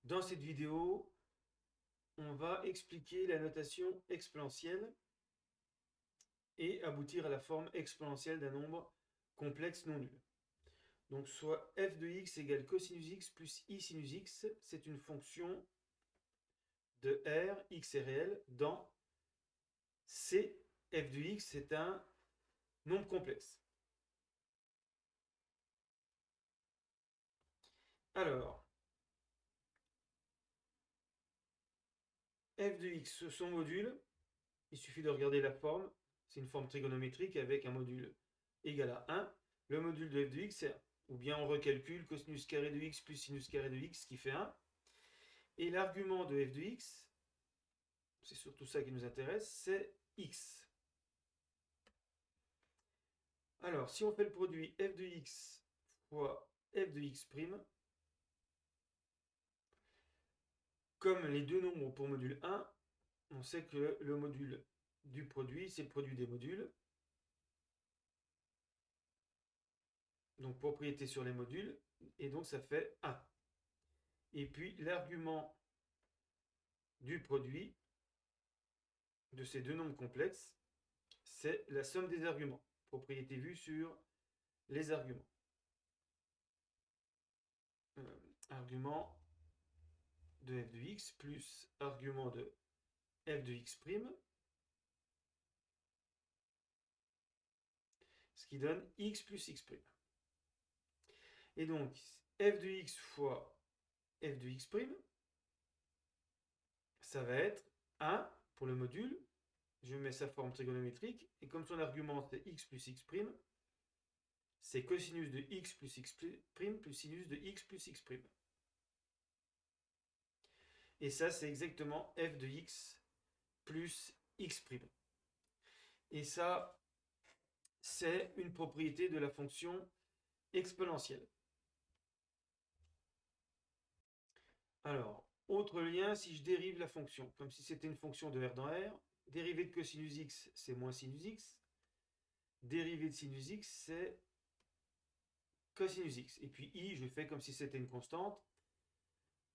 Dans cette vidéo, on va expliquer la notation exponentielle et aboutir à la forme exponentielle d'un nombre complexe non nul. Donc soit f de x égale cosinus x plus i sinus x, c'est une fonction de r, x est réel, dans c, f de x, c'est un nombre complexe. Alors, f de x, son module, il suffit de regarder la forme, c'est une forme trigonométrique avec un module égal à 1. Le module de f de x, c'est 1. Ou bien on recalcule cosinus carré de x plus sinus carré de x qui fait 1. Et l'argument de f de x, c'est surtout ça qui nous intéresse, c'est x. Alors, si on fait le produit f de x fois f de x', comme les deux nombres ont pour module 1, on sait que le module du produit, c'est le produit des modules. Donc, propriété sur les modules, et donc ça fait 1. Et puis, l'argument du produit de ces deux nombres complexes, c'est la somme des arguments. Propriété vue sur les arguments. Argument de f de x plus argument de f de x', ce qui donne x plus x'. Et donc, f de x fois f de x', ça va être 1 pour le module. Je mets sa forme trigonométrique. Et comme son argument, c'est x plus x', c'est cosinus de x plus x' plus sinus de x plus x'. Et ça, c'est exactement f de x plus x'. Et ça, c'est une propriété de la fonction exponentielle. Alors, autre lien, si je dérive la fonction, comme si c'était une fonction de r dans r, dérivée de cosinus x, c'est moins sinus x. Dérivée de sinus x, c'est cosinus x. Et puis i, je fais comme si c'était une constante.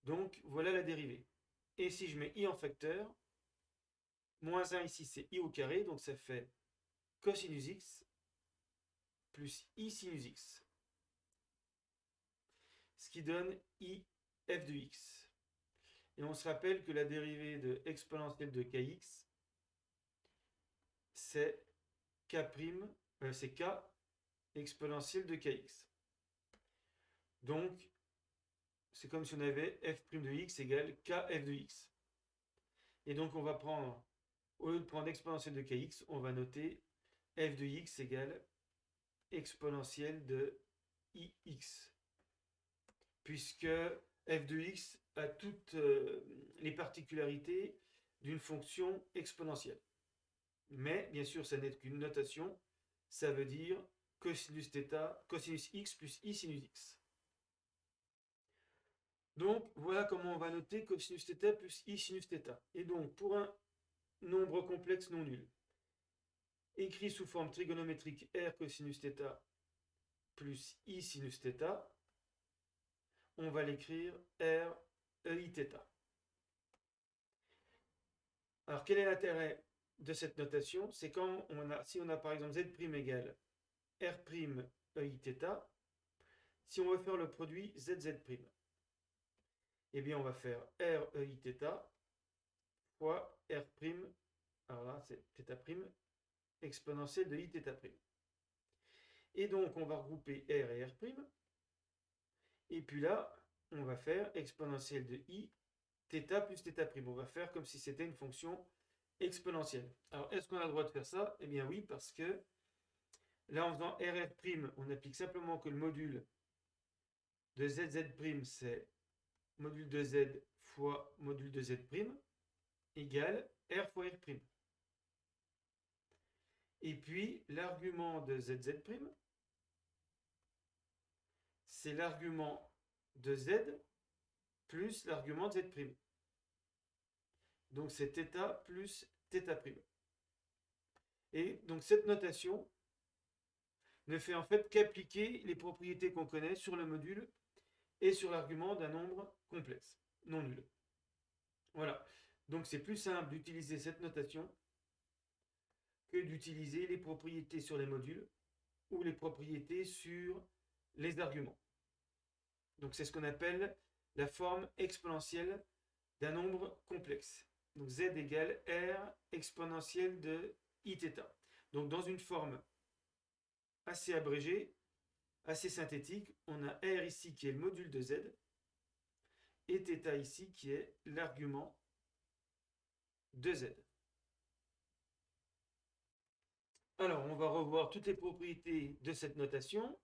Donc, voilà la dérivée. Et si je mets i en facteur, moins 1 ici, c'est i au carré, donc ça fait cosinus x plus i sinus x. Ce qui donne i f de x. Et on se rappelle que la dérivée de exponentielle de kx, c'est k', c'est k exponentielle de kx. Donc, c'est comme si on avait f' de x égale kf de x. Et donc, on va prendre, au lieu de prendre exponentielle de kx, on va noter f de x égale exponentielle de ix. Puisque f de x a toutes les particularités d'une fonction exponentielle. Mais, bien sûr, ça n'est qu'une notation. Ça veut dire cosinus x plus i sinus x. Donc, voilà comment on va noter cosinus θ plus i sinus θ. Et donc, pour un nombre complexe non nul, écrit sous forme trigonométrique r cosinus θ plus i sinus θ, on va l'écrire r eiθ. Alors, quel est l'intérêt de cette notation? C'est quand si on a par exemple z' égale r' eiθ, si on veut faire le produit zz', eh bien on va faire r eiθ fois r', alors là c'est θ', exponentielle de i'θ'. Et donc on va regrouper r et r', et puis là on va faire exponentielle de i, θ plus θ'. On va faire comme si c'était une fonction exponentielle. Alors est-ce qu'on a le droit de faire ça? Eh bien oui, parce que là en faisant r', on applique simplement que le module de zz', c'est module de z fois module de z' égale r fois r'. Et puis l'argument de zz', c'est l'argument de z plus l'argument de z'. Donc c'est θ plus θ'. Et donc cette notation ne fait en fait qu'appliquer les propriétés qu'on connaît sur le module et sur l'argument d'un nombre complexe. non nul. Voilà. Donc c'est plus simple d'utiliser cette notation que d'utiliser les propriétés sur les modules ou les propriétés sur les arguments. Donc c'est ce qu'on appelle la forme exponentielle d'un nombre complexe. Donc z égale r exponentielle de iθ. Donc dans une forme assez abrégée, assez synthétique, on a r ici qui est le module de z et θ ici qui est l'argument de z. Alors on va revoir toutes les propriétés de cette notation.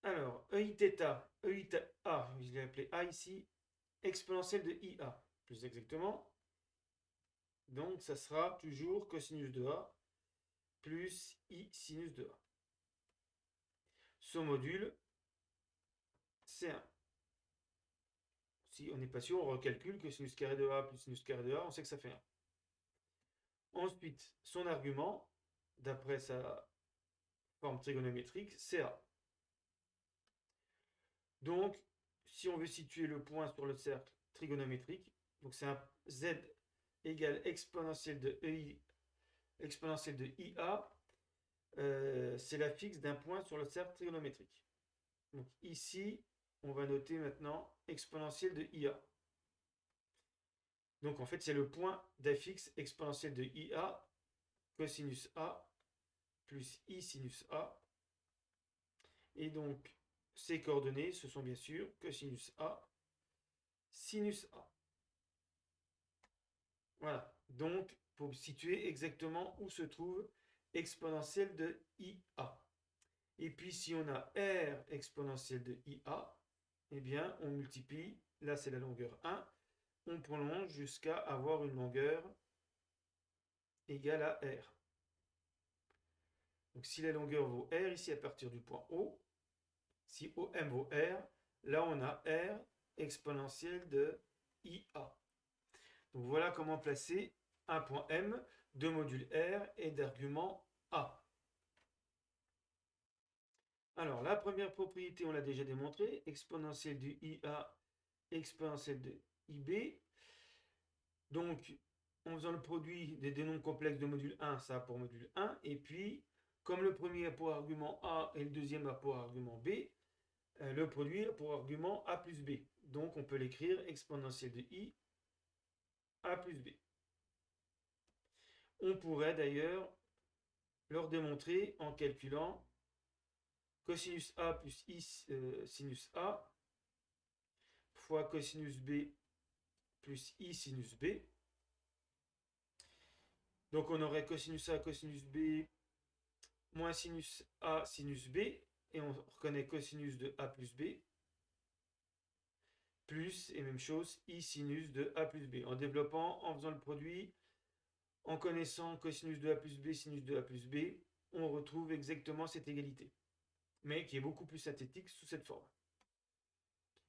Alors, EIθ, EIθA, je l'ai appelé A ici, exponentielle de IA, plus exactement. Donc, ça sera toujours cosinus de A plus I sinus de A. Son module, c'est 1. Si on n'est pas sûr, on recalcule que sinus carré de A plus sinus carré de A, on sait que ça fait 1. Ensuite, son argument, d'après sa forme trigonométrique, c'est A. Donc, si on veut situer le point sur le cercle trigonométrique, donc c'est un Z égale exponentielle de EI, exponentielle de IA, c'est la fixe d'un point sur le cercle trigonométrique. Donc ici, on va noter maintenant exponentielle de IA. Donc en fait, c'est le point d'affixe exponentielle de IA, cosinus A plus I sinus A. Et donc, ces coordonnées, ce sont bien sûr cosinus A, sinus A. Voilà. Donc, pour situer exactement où se trouve exponentielle de IA. Et puis, si on a R exponentielle de IA, eh bien, on multiplie, là c'est la longueur 1, on prolonge jusqu'à avoir une longueur égale à R. Donc, si la longueur vaut R ici à partir du point O, si OM vaut R, là on a R exponentielle de IA. Donc, voilà comment placer un point M de module R et d'argument A. Alors, la première propriété, on l'a déjà démontré, exponentielle du IA, exponentielle de IB. Donc, en faisant le produit des deux nombres complexes de module 1, ça a pour module 1. Et puis, comme le premier a pour argument A et le deuxième a pour argument B, le produit a pour argument A plus B. Donc, on peut l'écrire exponentielle de I, A plus B. On pourrait d'ailleurs leur démontrer en calculant cosinus A plus I sinus A fois cosinus B plus I sinus B. Donc on aurait cosinus A cosinus B moins sinus A sinus B, et on reconnaît cosinus de A plus B, plus, et même chose, I sinus de A plus B. En développant, en faisant le produit, en connaissant cosinus de A plus B, sinus de A plus B, on retrouve exactement cette égalité, mais qui est beaucoup plus synthétique sous cette forme.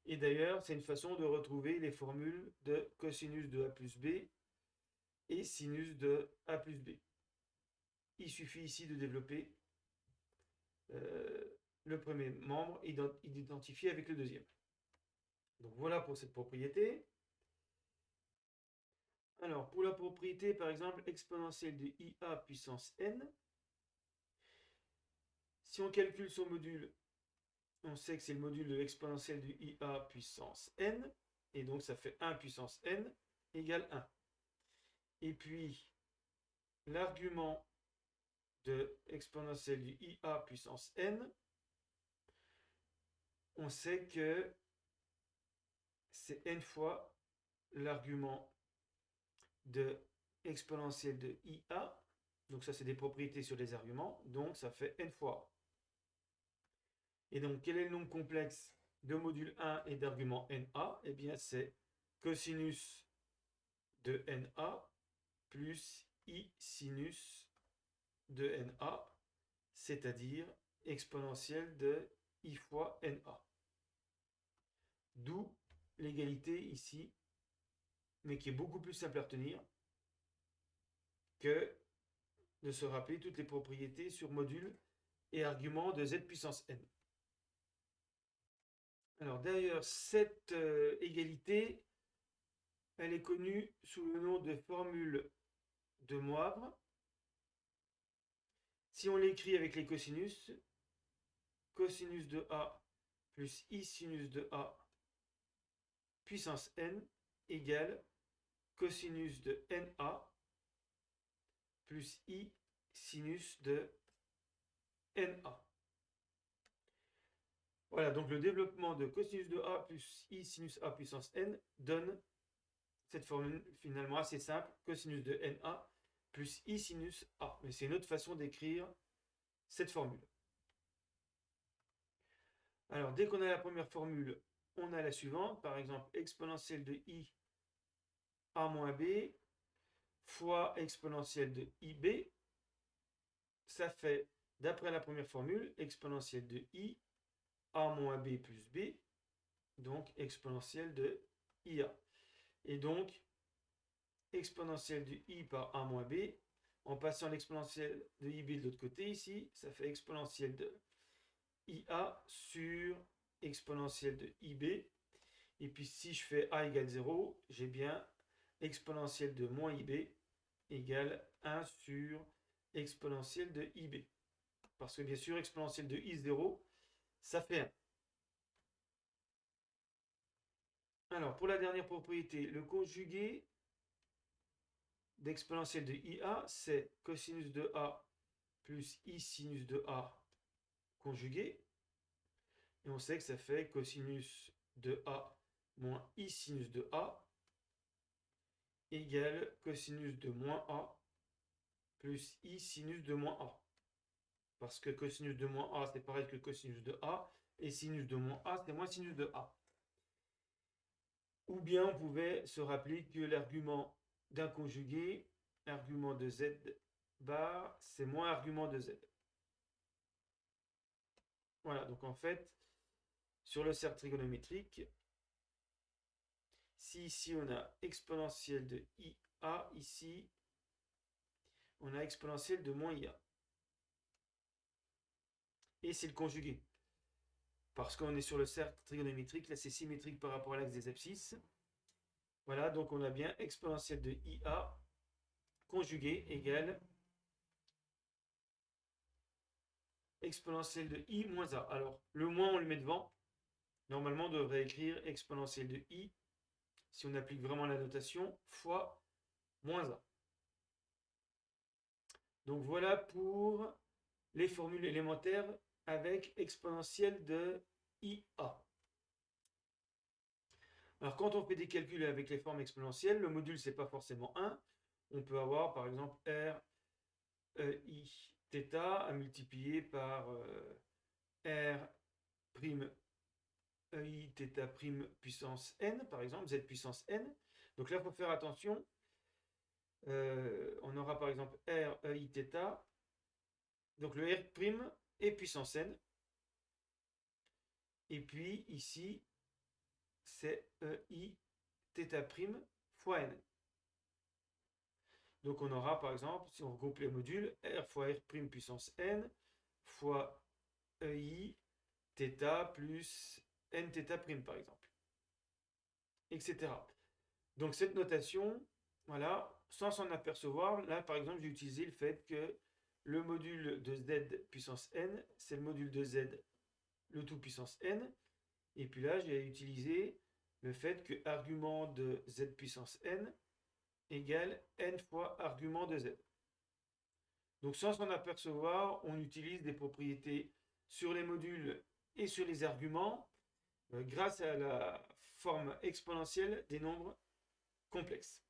Et d'ailleurs, c'est une façon de retrouver les formules de cosinus de A plus B et sinus de A plus B. Il suffit ici de développer le premier membre et d'identifier avec le deuxième. Donc voilà pour cette propriété. Alors pour la propriété par exemple exponentielle de IA puissance n, si on calcule son module, on sait que c'est le module de l'exponentielle de IA puissance n, et donc ça fait 1 puissance n égale 1. Et puis l'argument de exponentielle de IA puissance n, on sait que c'est n fois l'argument de exponentielle de IA. Donc ça, c'est des propriétés sur les arguments. Donc ça fait n fois. Et donc, quel est le nombre complexe de module 1 et d'argument NA? Eh bien, c'est cosinus de NA plus I sinus de NA, c'est-à-dire exponentielle de I fois NA. D'où l'égalité ici, mais qui est beaucoup plus simple à retenir que de se rappeler toutes les propriétés sur module et argument de z puissance n. Alors d'ailleurs, cette égalité, elle est connue sous le nom de formule de Moivre. Si on l'écrit avec les cosinus, cosinus de A plus I sinus de A puissance n égale cosinus de NA plus I sinus de NA. Voilà, donc le développement de cosinus de A plus I sinus A puissance n donne cette formule finalement assez simple, cosinus de NA plus I sinus A. Mais c'est une autre façon d'écrire cette formule. Alors, dès qu'on a la première formule, on a la suivante. Par exemple, exponentielle de I A moins B fois exponentielle de IB. Ça fait, d'après la première formule, exponentielle de I A moins B plus B. Donc, exponentielle de IA. Et donc, exponentielle de I par A moins B, en passant l'exponentielle de IB de l'autre côté ici, ça fait exponentielle de IA sur exponentielle de IB. Et puis si je fais A égale 0, j'ai bien exponentielle de moins IB égale 1 sur exponentielle de IB. Parce que bien sûr, exponentielle de I0, ça fait 1. Alors, pour la dernière propriété, le conjugué d'exponentielle de IA, c'est cosinus de A plus I sinus de A conjugué. Et on sait que ça fait cosinus de A moins I sinus de A égale cosinus de moins A plus I sinus de moins A. Parce que cosinus de moins A, c'est pareil que cosinus de A. Et sinus de moins A, c'est moins sinus de A. Ou bien on pouvait se rappeler que l'argument d'un conjugué, argument de Z bar, c'est moins argument de Z. Voilà, donc en fait, sur le cercle trigonométrique, si ici on a exponentielle de IA, ici on a exponentielle de moins IA. Et c'est le conjugué. Parce qu'on est sur le cercle trigonométrique, là c'est symétrique par rapport à l'axe des abscisses. Voilà, donc on a bien exponentielle de IA conjugué égale exponentielle de I moins A. Alors, le moins, on le met devant. Normalement, on devrait écrire exponentielle de I, si on applique vraiment la notation, fois moins A. Donc voilà pour les formules élémentaires avec exponentielle de IA. Alors quand on fait des calculs avec les formes exponentielles, le module c'est pas forcément 1. On peut avoir par exemple R I θ à multiplier par R prime I θ prime puissance n, par exemple, Z puissance n. Donc là, il faut faire attention. On aura par exemple R I θ. Donc le R prime est puissance n. Et puis ici, c'est I θ prime fois n. Donc on aura par exemple, si on regroupe les modules, R fois R prime puissance n fois EI θ plus n θ prime par exemple, etc. Donc cette notation, voilà, sans s'en apercevoir, là par exemple j'ai utilisé le fait que le module de Z puissance n, c'est le module de Z, le tout puissance n, et puis là j'ai utilisé le fait que argument de Z puissance n égale n fois argument de Z. Donc sans s'en apercevoir, on utilise des propriétés sur les modules et sur les arguments grâce à la forme exponentielle des nombres complexes.